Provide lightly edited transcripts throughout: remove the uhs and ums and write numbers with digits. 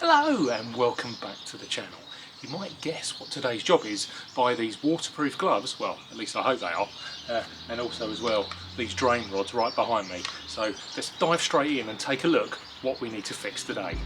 Hello and welcome back to the channel. You might guess what today's job is by these waterproof gloves, well at least I hope they are, and also as well these drain rods right behind me. So let's dive straight in and take a look what we need to fix today.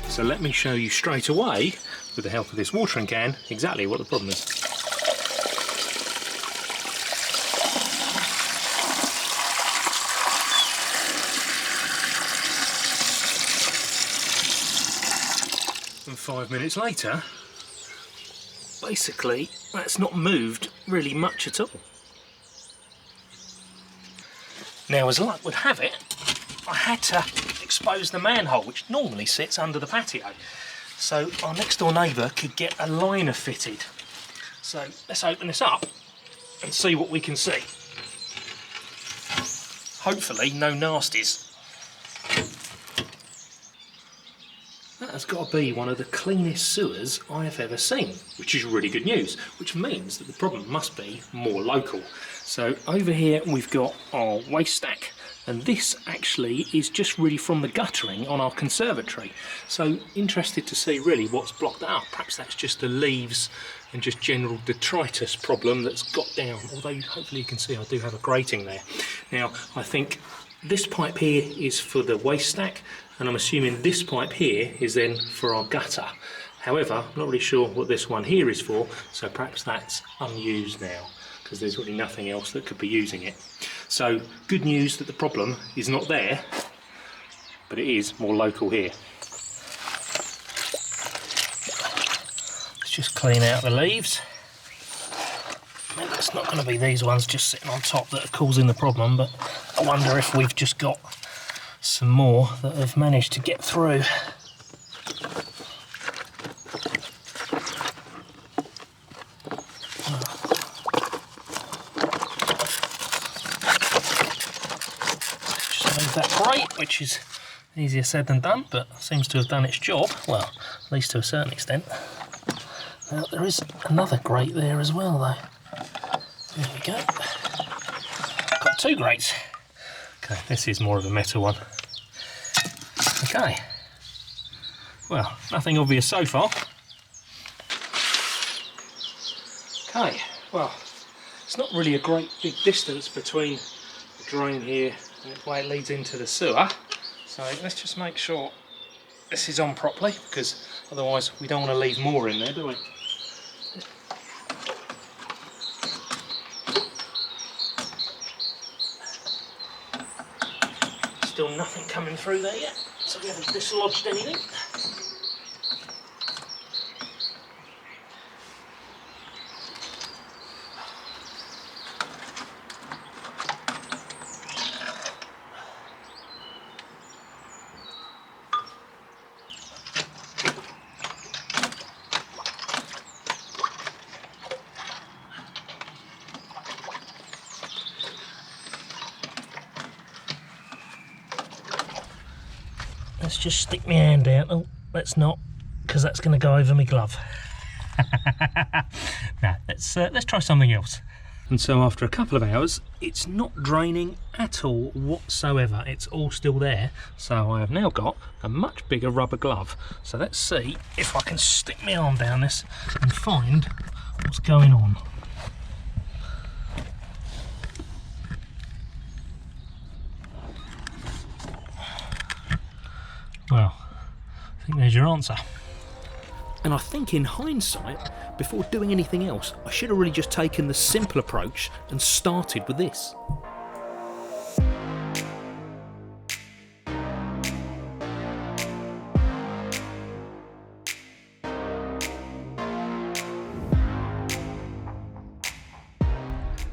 So let me show you straight away, with the help of this watering can, exactly what the problem is. And 5 minutes later, basically that's not moved really much at all. Now as luck would have it, I had to expose the manhole which normally sits under the patio, so our next door neighbour could get a liner fitted. So let's open this up and see what we can see. Hopefully no nasties. That has got to be one of the cleanest sewers I have ever seen, which is really good news, which means that the problem must be more local. So over here we've got our waste stack, and this actually is just really from the guttering on our conservatory. So interested to see really what's blocked that up. Perhaps that's just the leaves and just general detritus problem that's got down, although hopefully you can see I do have a grating there. Now I think this pipe here is for the waste stack, and I'm assuming this pipe here is then for our gutter. However, I'm not really sure what this one here is for, so perhaps that's unused now, because there's really nothing else that could be using it. So good news that the problem is not there, but it is more local here. Let's just clean out the leaves. Maybe it's not going to be these ones just sitting on top that are causing the problem, but I wonder if we've just got some more that have managed to get through. That grate, which is easier said than done, but seems to have done its job, well, at least to a certain extent. Now, there is another grate there as well, though. There we go. Got two grates. Okay, this is more of a metal one. Okay. Well, nothing obvious so far. Okay, well, it's not really a great big distance between the drain here and the way it leads into the sewer, so let's just make sure this is on properly, because otherwise we don't want to leave more in there, do we? Still nothing coming through there yet, so we haven't dislodged anything. Let's just stick my hand out. Oh, let's not, because that's going to go over my glove. Now, let's try something else. And so after a couple of hours, it's not draining at all whatsoever. It's all still there. So I have now got a much bigger rubber glove. So let's see if I can stick my arm down this and find what's going on. Well, I think there's your answer. And I think in hindsight, before doing anything else, I should have really just taken the simple approach and started with this.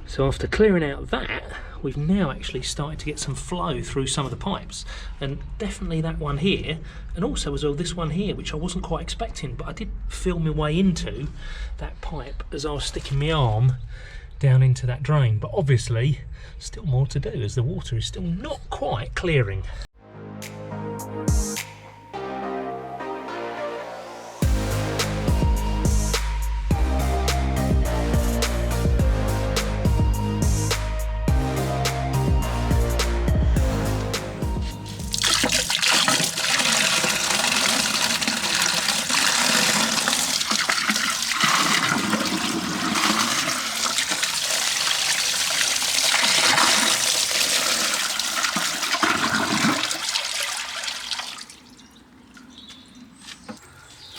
So after clearing out that, we've now actually started to get some flow through some of the pipes, and definitely that one here, and also as well this one here, which I wasn't quite expecting, but I did feel my way into that pipe as I was sticking my arm down into that drain. But obviously still more to do as the water is still not quite clearing.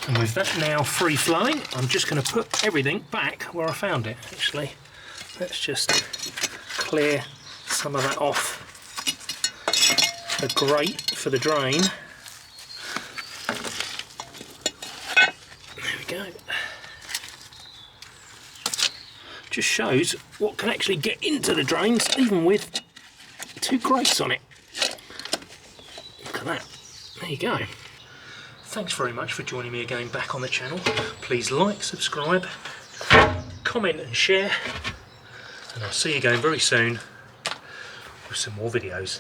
And with that now free flowing, I'm just going to put everything back where I found it. Actually, let's just clear some of that off the grate for the drain. There we go. Just shows what can actually get into the drains even with 2 grates on it. Look at that. There you go. Thanks very much for joining me again back on the channel. Please like, subscribe, comment and share, and I'll see you again very soon with some more videos.